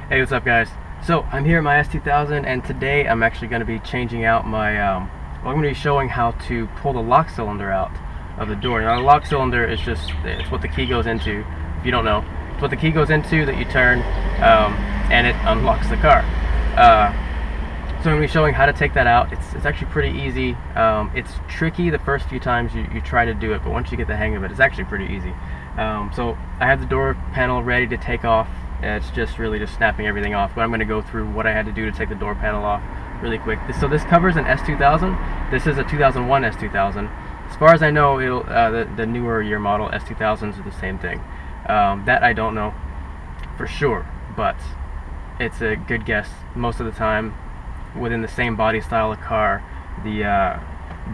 Hey, what's up, guys? So I'm here at my S2000, and today I'm actually going to be changing out my. Well, I'm going to be showing how to pull the lock cylinder out of the door. Now, the lock cylinder is it's what the key goes into. If you don't know, it's what the key goes into that you turn, and it unlocks the car. So I'm going to be showing how to take that out. It's actually pretty easy. It's tricky the first few times you try to do it, but once you get the hang of it, it's actually pretty easy. So I have the door panel ready to take off. It's really just snapping everything off, but I'm going to go through what I had to do to take the door panel off really quick. So this covers an S2000. This is a 2001 S2000. As far as I know, the newer year model S2000s are the same thing. That I don't know for sure, but it's a good guess. Most of the time, within the same body style of car, the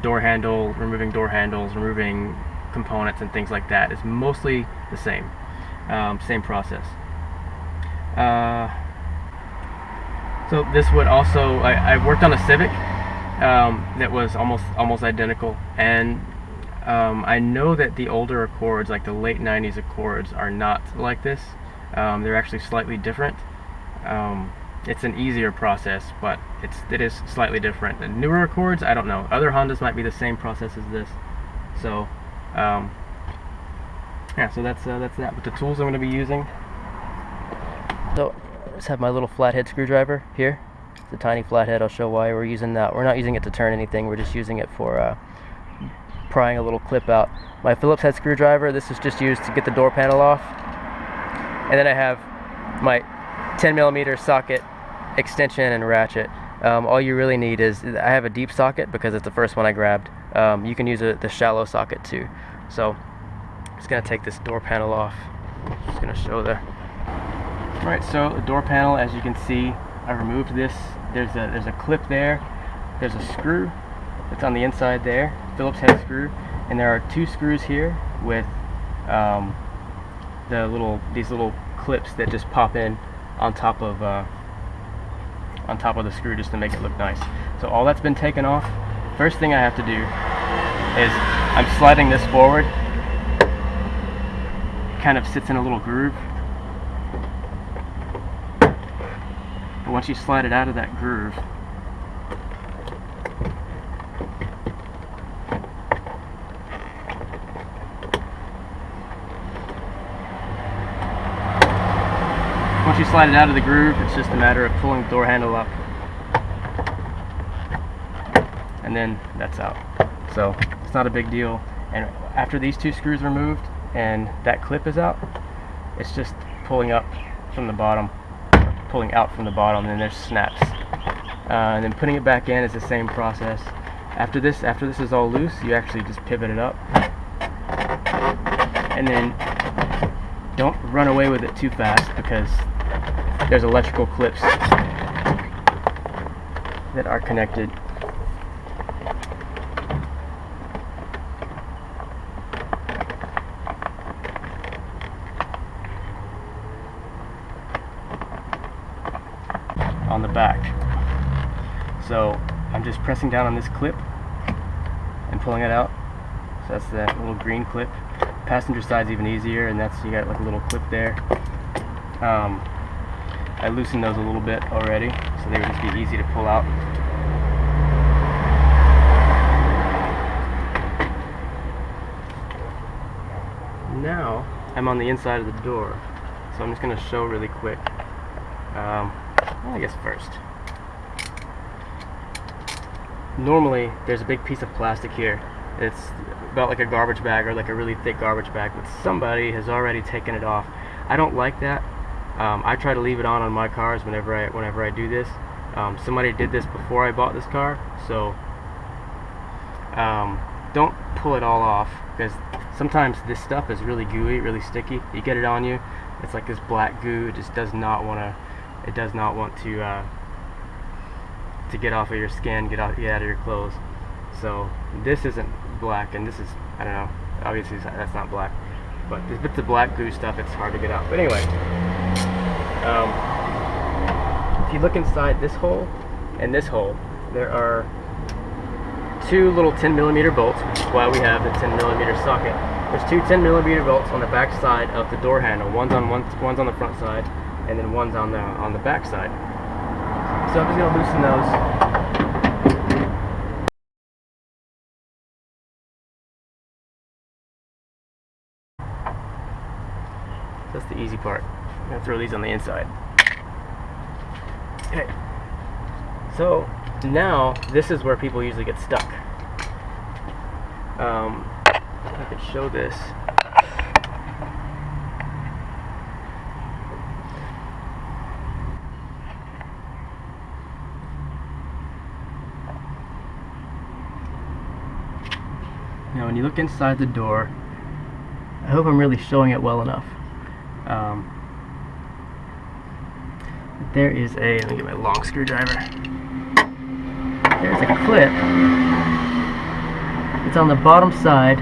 removing door handles, removing components and things like that is mostly the same. Same process. So this would also, I worked on a Civic that was almost identical, and I know that the older Accords, like the late 90s Accords, are not like this. They're actually slightly different. It's an easier process, but it is slightly different. The newer Accords, I don't know. Other Hondas might be the same process as this. So yeah, so that's that. With the tools I'm going to be using. So I just have my little flathead screwdriver here. It's a tiny flathead. I'll show why we're using that. We're not using it to turn anything. We're just using it for prying a little clip out. My Phillips head screwdriver. This is just used to get the door panel off. And then I have my 10mm socket extension and ratchet. All you really need is, I have a deep socket because it's the first one I grabbed. You can use the shallow socket too. So I'm just going to take this door panel off. Just going to show the. Alright, so the door panel, as you can see, I removed this. There's a clip there. There's a screw that's on the inside there, Phillips head screw, and there are two screws here with these little clips that just pop in on top of the screw just to make it look nice. So all that's been taken off. First thing I have to do is I'm sliding this forward. It kind of sits in a little groove. Once you slide it out of that groove, it's just a matter of pulling the door handle up, and then that's out. So it's not a big deal. And after these two screws are removed and that clip is out, it's just pulling up from the bottom. Pulling out from the bottom, and then there's snaps, and then putting it back in is the same process. After this is all loose, you actually just pivot it up, and then don't run away with it too fast because there's electrical clips that are connected. On the back. So I'm just pressing down on this clip and pulling it out. So that's that little green clip. Passenger side's even easier, and you got like a little clip there. I loosened those a little bit already, so they would just be easy to pull out. Now I'm on the inside of the door, so I'm just going to show really quick. Well, I guess first. Normally, there's a big piece of plastic here. It's about like a garbage bag, or like a really thick garbage bag, but somebody has already taken it off. I don't like that. I try to leave it on my cars whenever I do this. Somebody did this before I bought this car, so don't pull it all off, because sometimes this stuff is really gooey, really sticky. You get it on you, it's like this black goo. It just does not want to. It does not want to get off of your skin, get out of your clothes. So this isn't black, and this is, I don't know, obviously that's not black, but if it's the black goo stuff, it's hard to get out. But anyway, if you look inside this hole and this hole, there are two little 10mm bolts, which is why we have the 10mm socket. There's two 10mm bolts on the back side of the door handle. One's on the front side, and then one's on the back side. So I'm just gonna loosen those. That's the easy part. I'm gonna throw these on the inside. Okay. So now this is where people usually get stuck. If I could show this. Now when you look inside the door, I hope I'm really showing it well enough. There is a, let me get my long screwdriver. There's a clip. It's on the bottom side.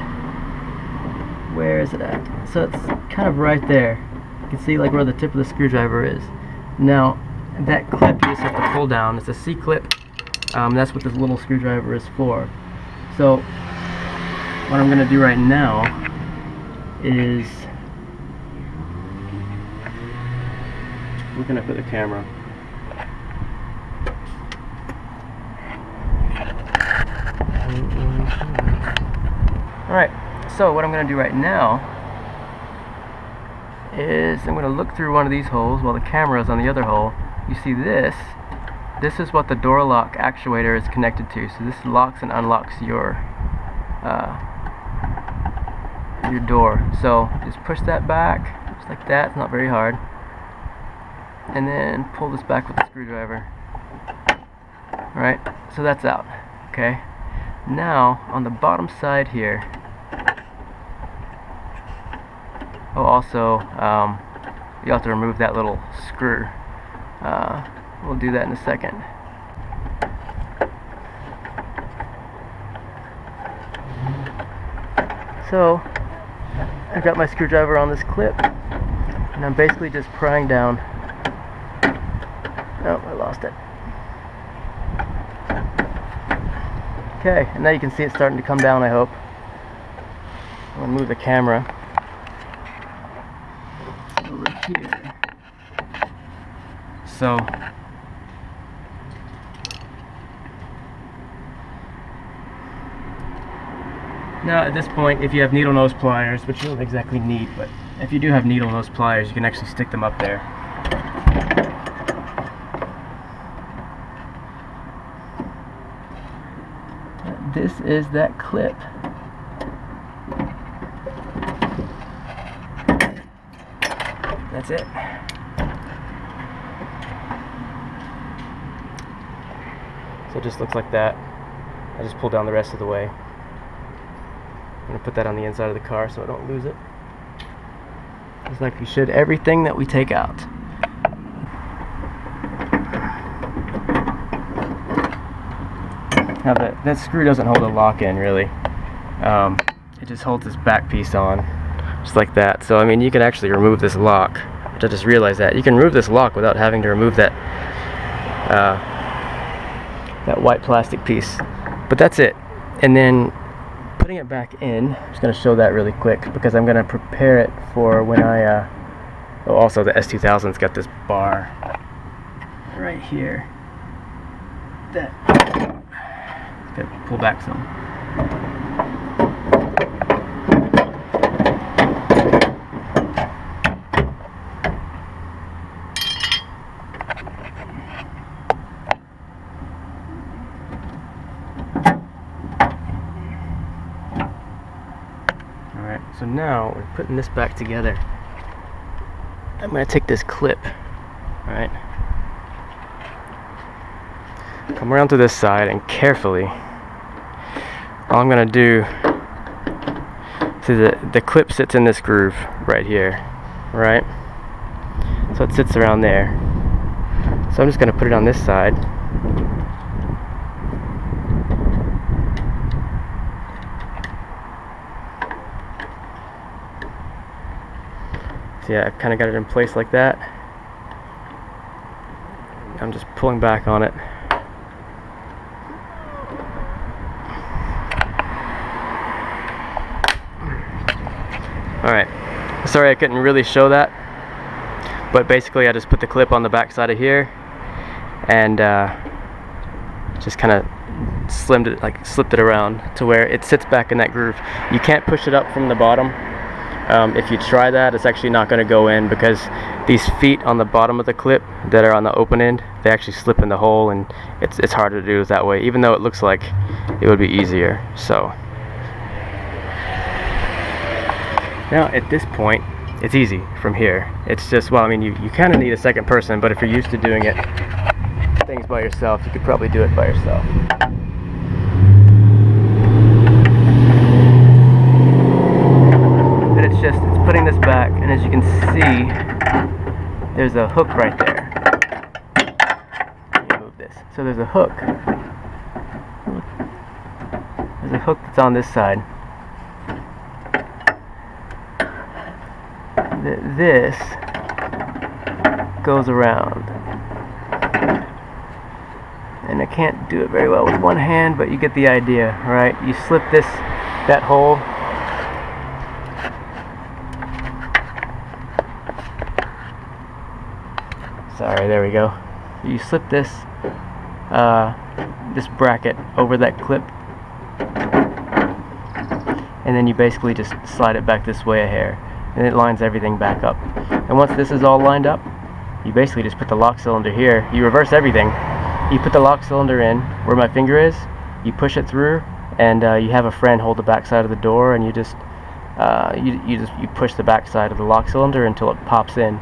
Where is it at? So it's kind of right there. You can see like where the tip of the screwdriver is. Now that clip you just have to pull down. It's a C-clip. That's what this little screwdriver is for. So what I'm going to do right now is we're going to put the camera. Alright, so what I'm going to do right now is I'm going to look through one of these holes while the camera is on the other hole. You see this? This is what the door lock actuator is connected to. So this locks and unlocks your door. So just push that back, just like that. It's not very hard. And then pull this back with the screwdriver. Alright, so that's out. Okay. Now on the bottom side here, also you have to remove that little screw. We'll do that in a second. So I've got my screwdriver on this clip, and I'm basically just prying down. Oh, I lost it. Okay, and now you can see it starting to come down, I hope. I'm going to move the camera over here. So now at this point, if you have needle nose pliers, which you don't exactly need, but if you do have needle nose pliers, you can actually stick them up there. This is that clip. That's it. So it just looks like that. I just pulled down the rest of the way. I'm going to put that on the inside of the car so I don't lose it. Just like you should everything that we take out. Now that screw doesn't hold a lock in really. It just holds this back piece on, just like that. So I mean, you can actually remove this lock. Which I just realized that you can remove this lock without having to remove that that white plastic piece. But that's it. And then putting it back in, I'm just going to show that really quick because I'm going to prepare it for when I. Oh, also the S2000's got this bar right here. That. Gotta pull back some. Alright, so now we're putting this back together. I'm going to take this clip, alright, come around to this side and carefully, all I'm going to do, see the clip sits in this groove right here, right? So it sits around there. So I'm just going to put it on this side. So yeah, I've kind of got it in place like that. I'm just pulling back on it. Alright, sorry I couldn't really show that, But basically I just put the clip on the back side of here and just kind of slipped it around to where it sits back in that groove. You can't push it up from the bottom. If you try that, it's actually not going to go in, because these feet on the bottom of the clip that are on the open end, they actually slip in the hole, and it's harder to do that way, even though it looks like it would be easier. So now at this point it's easy from here. It's just, well, I mean, you kind of need a second person, but if you're used to doing things by yourself, you could probably do it by yourself. It's putting this back, and as you can see, there's a hook right there. Let me move this. So there's a hook. There's a hook that's on this side. This goes around, and I can't do it very well with one hand, but you get the idea, right? You slip that hole. Sorry, there we go. You slip this bracket over that clip, and then you basically just slide it back this way a hair, and it lines everything back up. And once this is all lined up, you basically just put the lock cylinder here. You reverse everything. You put the lock cylinder in where my finger is, you push it through, and you have a friend hold the back side of the door, and you just you push the back side of the lock cylinder until it pops in.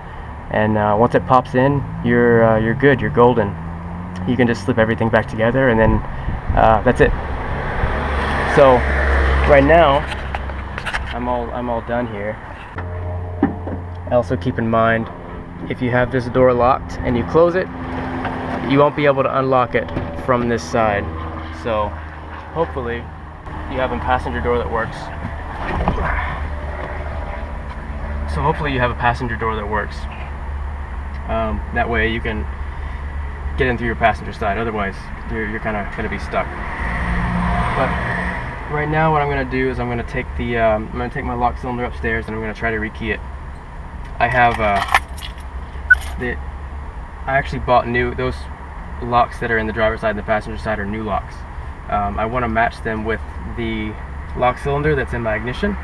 And once it pops in, you're good. You're golden. You can just slip everything back together, and then that's it. So right now, I'm all done here. Also keep in mind, if you have this door locked and you close it, you won't be able to unlock it from this side. So hopefully you have a passenger door that works. That way you can get in through your passenger side. Otherwise, you're kind of going to be stuck. But right now, what I'm going to do is I'm going to take my lock cylinder upstairs, and I'm going to try to rekey it. I actually bought those locks that are in the driver's side and the passenger side are new locks. I want to match them with the lock cylinder that's in my ignition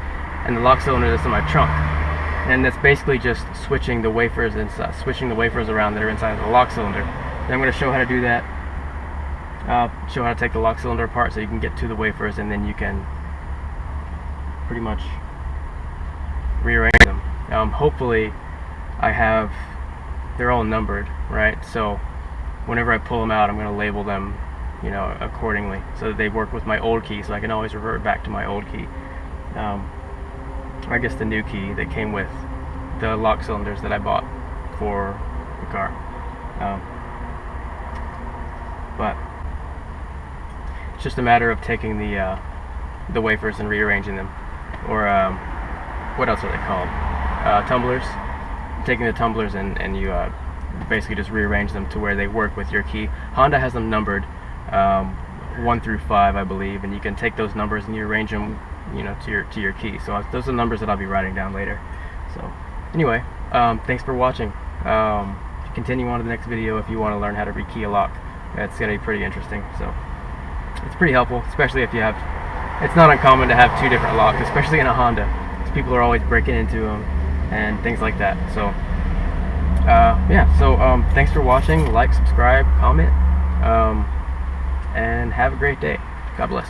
and the lock cylinder that's in my trunk. And that's basically just switching the wafers around that are inside of the lock cylinder. Then I'm going to show how to do that. Show how to take the lock cylinder apart so you can get to the wafers, and then you can pretty much rearrange them. Hopefully, they're all numbered, right? So whenever I pull them out, I'm going to label them, accordingly, so that they work with my old key, so I can always revert back to my old key. I guess the new key that came with the lock cylinders that I bought for the car. But it's just a matter of taking the wafers and rearranging them, or what else are they called? Tumblers. Taking the tumblers and you basically just rearrange them to where they work with your key. Honda has them numbered 1 through 5, I believe, and you can take those numbers and you arrange them, to your key. So those are the numbers that I'll be writing down later. So anyway, thanks for watching. Continue on to the next video if you want to learn how to rekey a lock. It's going to be pretty interesting. So it's pretty helpful, especially if you have. It's not uncommon to have 2 different locks, especially in a Honda, because people are always breaking into them and things like that. So yeah. So thanks for watching. Like, subscribe, comment, and have a great day. God bless.